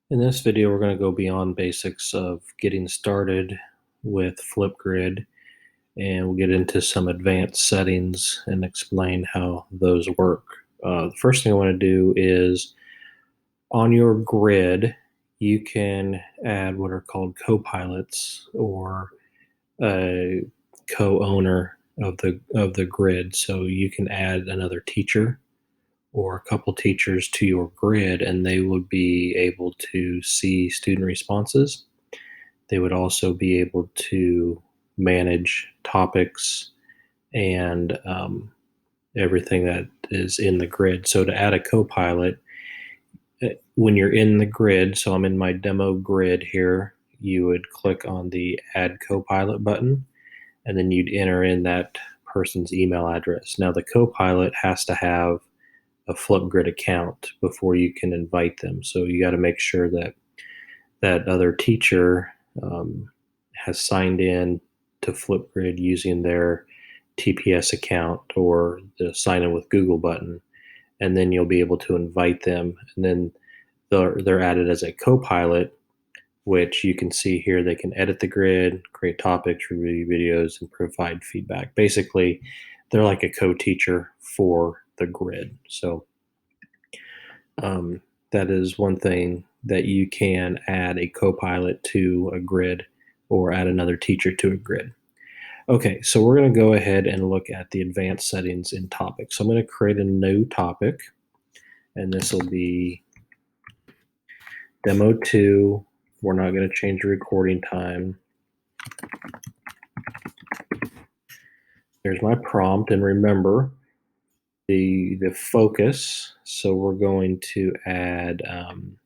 In this video, we're going to go beyond basics of getting started with Flipgrid, and we'll get into some advanced settings and explain how those work. The first thing I want to do is on your grid, you can add what are called copilots or a co-owner of the grid. So you can add another teacher or a couple teachers to your grid, and they would be able to see student responses. They would also be able to manage topics and everything that is in the grid. So to add a copilot, when you're in the grid, so I'm in my demo grid here, you would click on the Add Copilot button, and then you'd enter in that person's email address. Now the copilot has to have a Flipgrid account before you can invite them. So you got to make sure that that other teacher has signed in to Flipgrid using their TPS account or the sign in with Google button, and then you'll be able to invite them, and then they're added as a co-pilot, which you can see here. They can edit the grid, create topics, review videos, and provide feedback. Basically, they're like a co-teacher for the grid. So that is one thing that you can add a copilot to a grid or add another teacher to a grid. Okay, so we're going to go ahead and look at the advanced settings in topics. So I'm going to create a new topic, and this will be Demo 2. We're not going to change the recording time. There's my prompt, and remember the focus. So we're going to add an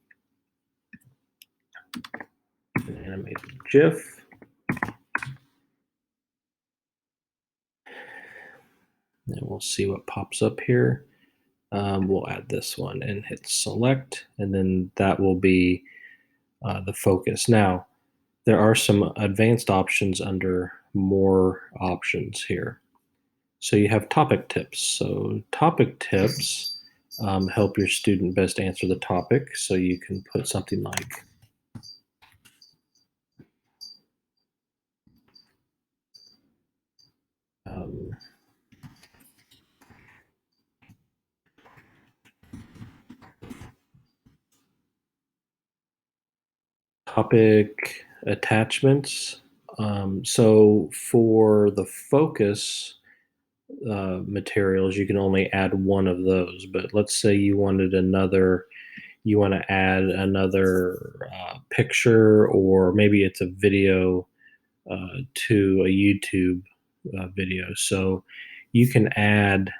animated GIF. And we'll see what pops up here. We'll add this one and hit select, and then that will be the focus. Now, there are some advanced options under more options here. So you have topic tips. So topic tips help your student best answer the topic. So you can put something like topic attachments. So for the focus materials, you can only add one of those. But let's say you want to add another picture, or maybe it's a video to a YouTube video. So you can add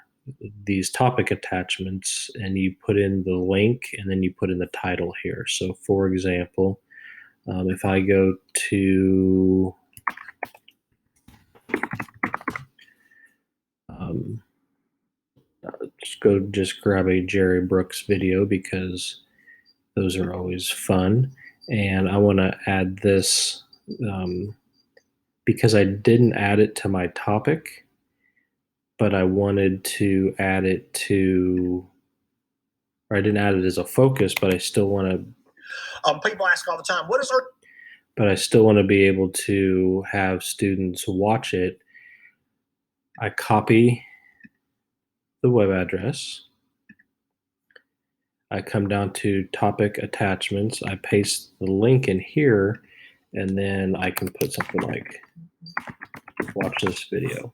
these topic attachments, and you put in the link, and then you put in the title here. So for example, if I go to just grab a Jerry Brooks video, because those are always fun, and I want to add this because I didn't add it to my topic, but I wanted to add it to, or I didn't add it as a focus, but I still want to People ask all the time, what is our, but I still want to be able to have students watch it. I copy the web address. I come down to topic attachments. I paste the link in here, and then I can put something like, watch this video.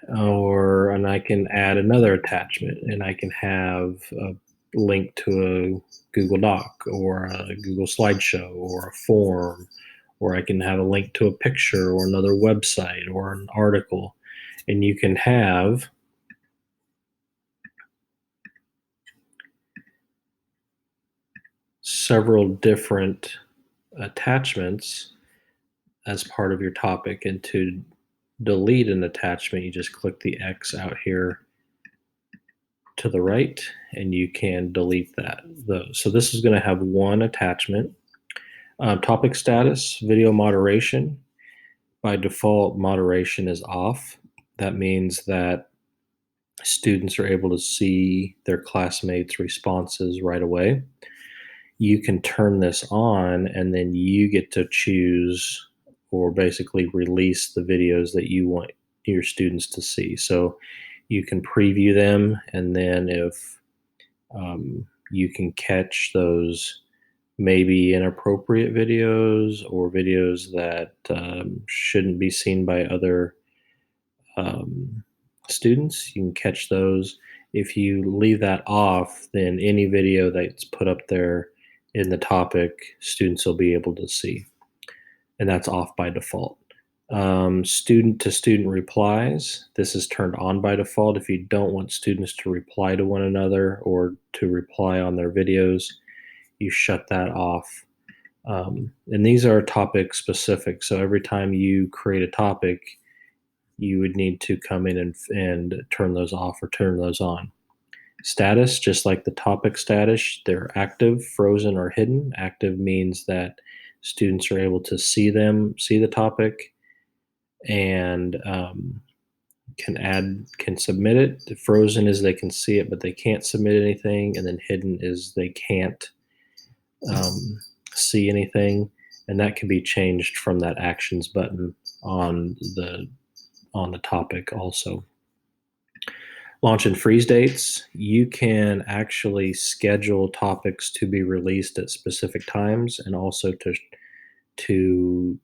And I can add another attachment, and I can have a link to a Google Doc or a Google slideshow or a form, or I can have a link to a picture or another website or an article. And you can have several different attachments as part of your topic. And to delete an attachment, you just click the X out here to the right, and you can delete those. So this is going to have one attachment. Topic status, video moderation. By default, moderation is off. That means that students are able to see their classmates' responses right away. you can turn this on, and then you get to choose or basically release the videos that you want your students to see. So you can preview them, and then if you can catch those maybe inappropriate videos or videos that shouldn't be seen by other um, students, you can catch those. If you leave that off, then any video that's put up there in the topic, students will be able to see, and that's off by default. Student to student replies. This is turned on by default. If you don't want students to reply to one another or to reply on their videos, you shut that off. And these are topic specific. So every time you create a topic, you would need to come in and turn those off or turn those on. Status, just like the topic status, they're active, frozen, or hidden. Active means that students are able to see the topic, and can submit it. Frozen is they can see it, but they can't submit anything. And then hidden is they can't see anything. And that can be changed from that actions button on the topic also. Launch and freeze dates. You can actually schedule topics to be released at specific times, and also to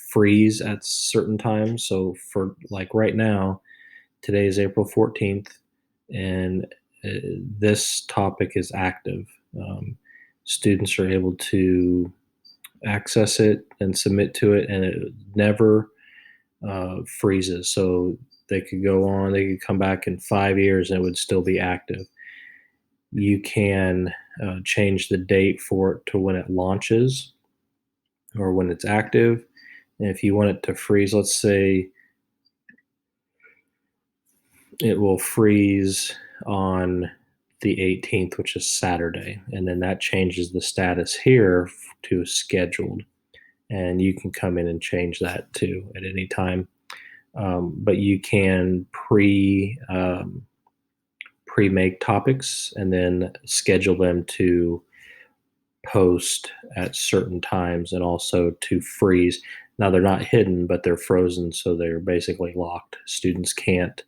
freeze at certain times. So for like right now, today is April 14th, and this topic is active. Students are able to access it and submit to it, and it never freezes. So they could go on, they could come back in 5 years and it would still be active. You can change the date for it to when it launches or when it's active. And if you want it to freeze, let's say it will freeze on the 18th, which is Saturday. And then that changes the status here to scheduled. And you can come in and change that too at any time. But you can pre-make topics and then schedule them to post at certain times, and also to freeze. Now they're not hidden, but they're frozen, so they're basically locked. Students can't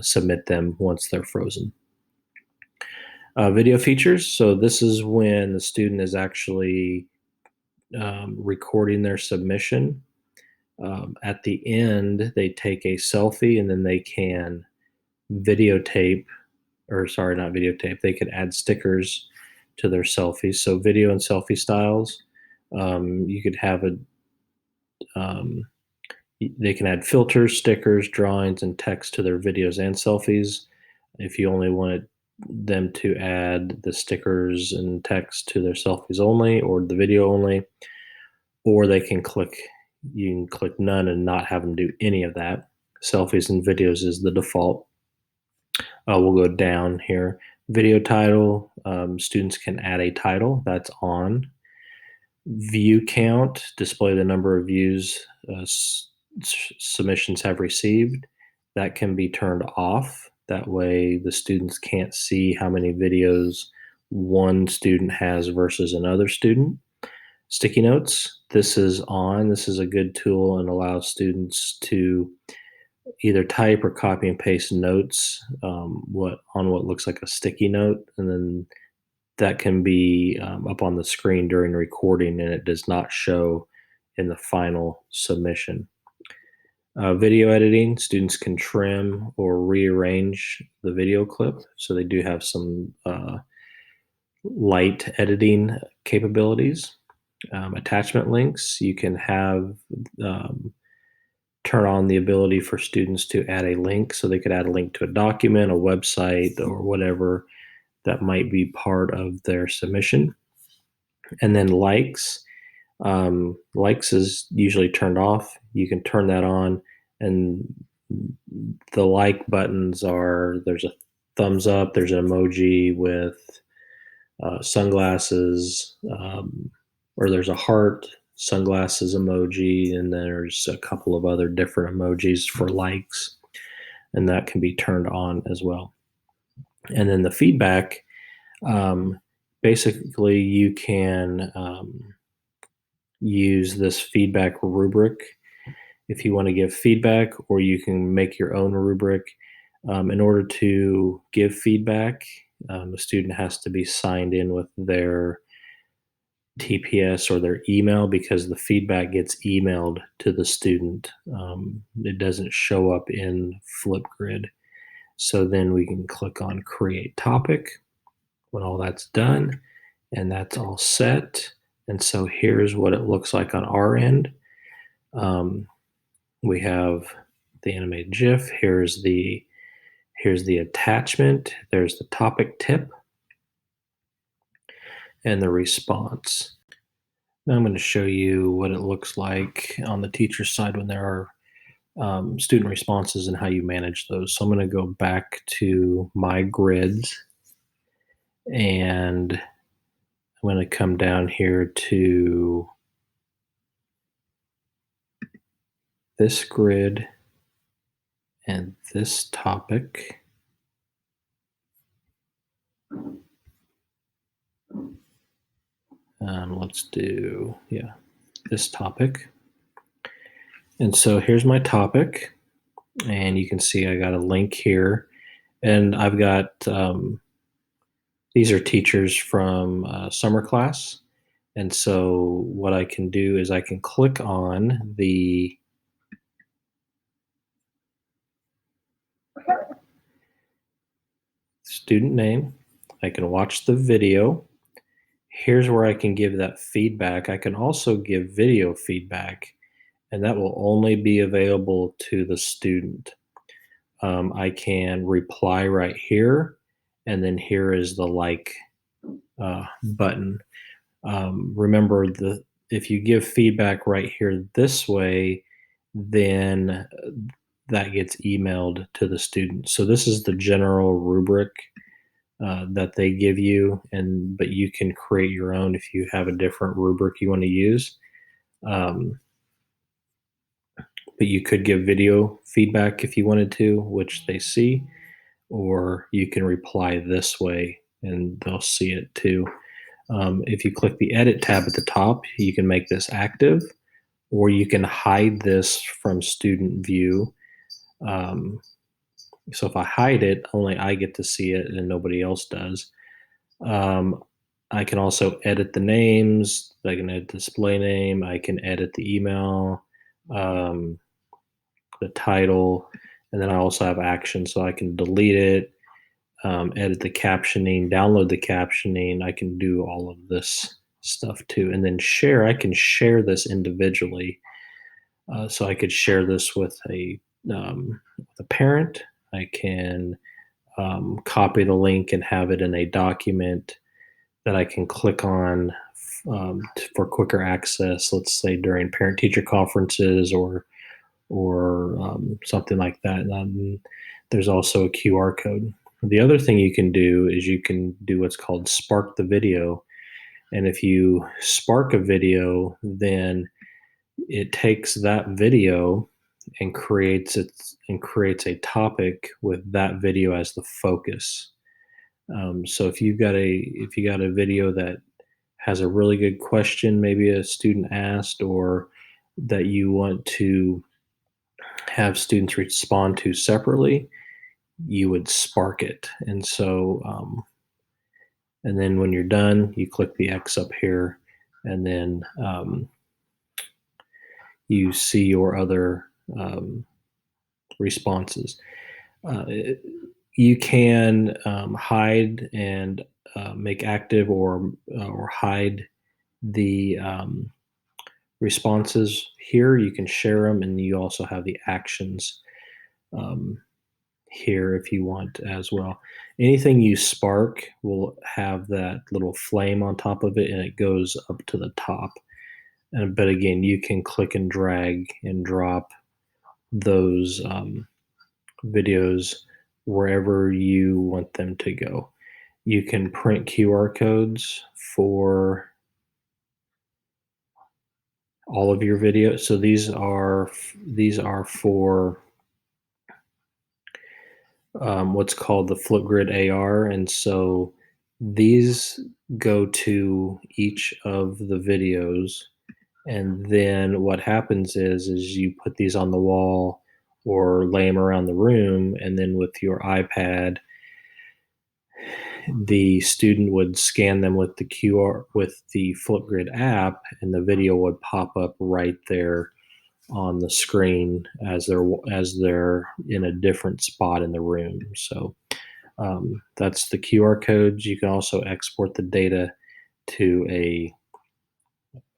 submit them once they're frozen. Video features. So this is when the student is actually recording their submission. At the end, they take a selfie, and then they can videotape, or sorry, not videotape. They could add stickers to their selfies. So video and selfie styles. You could have they can add filters, stickers, drawings, and text to their videos and selfies. If you only wanted them to add the stickers and text to their selfies only, or the video only, or you can click none and not have them do any of that. Selfies and videos is the default. We'll go down here. Video title, students can add a title, that's on. View count, display the number of views submissions have received. That can be turned off. That way the students can't see how many videos one student has versus another student. Sticky notes, this is on. This is a good tool and allows students to either type or copy and paste notes on what looks like a sticky note, and then that can be up on the screen during recording, and it does not show in the final submission. Video editing, students can trim or rearrange the video clip, so they do have some light editing capabilities. Attachment links, you can have turn on the ability for students to add a link, so they could add a link to a document, a website, or whatever that might be part of their submission. And then likes. Likes is usually turned off. You can turn that on, and the like buttons are, there's a thumbs up, there's an emoji with sunglasses, or there's a heart, sunglasses emoji, and there's a couple of other different emojis for likes, and that can be turned on as well. And then the feedback, basically you can use this feedback rubric if you want to give feedback, or you can make your own rubric. In order to give feedback, the student has to be signed in with their TPS or their email, because the feedback gets emailed to the student. It doesn't show up in Flipgrid. So then we can click on Create Topic when all that's done, and that's all set. And so here's what it looks like on our end. We have the animated GIF. Here's the attachment. There's the topic tip and the response. Now I'm going to show you what it looks like on the teacher's side when there are student responses and how you manage those. So I'm going to go back to my grids, and I'm going to come down here to this grid and this topic. Let's do, this topic. And so here's my topic, and you can see I got a link here, and I've got, these are teachers from summer class. And so what I can do is I can click on the student name. I can watch the video. Here's where I can give that feedback. I can also give video feedback, and that will only be available to the student. I can reply right here, and then here is the like button. Remember, if you give feedback right here this way, then that gets emailed to the student. So this is the general rubric that they give you, but you can create your own if you have a different rubric you want to use. But you could give video feedback if you wanted to, which they see, or you can reply this way and they'll see it too. If you click the Edit tab at the top, you can make this active, or you can hide this from student view. So if I hide it, only I get to see it and nobody else does. I can also edit the names. I can edit the display name. I can edit the email, the title, and then I also have actions, so I can delete it, edit the captioning, download the captioning. I can do all of this stuff too. And then share, I can share this individually. So I could share this with a parent. I can copy the link and have it in a document that I can click on for quicker access, let's say during parent-teacher conferences or something like that. And there's also a QR code. The other thing you can do is you can do what's called spark the video. And if you spark a video, then it takes that video and creates a topic with that video as the focus. So if you got a video that has a really good question, maybe a student asked, or that you want to have students respond to separately, you would spark it. And so, and then when you're done, you click the X up here, and then you see your other responses. You can hide and make active or hide the responses here. You can share them, and you also have the actions here if you want as well. Anything you spark will have that little flame on top of it, and it goes up to the top. But again, you can click and drag and drop those videos wherever you want them to go. You can print QR codes for all of your videos. So these are for what's called the Flipgrid AR, and so These go to each of the videos, and then what happens is you put these on the wall or lay them around the room, and then with your iPad, the student would scan them with the QR with the Flipgrid app, and the video would pop up right there on the screen as they're in a different spot in the room. So that's the QR codes. You can also export the data to a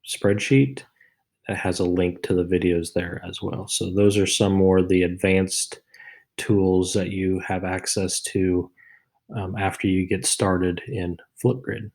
spreadsheet that has a link to the videos there as well. So those are some more of the advanced tools that you have access to after you get started in Flipgrid.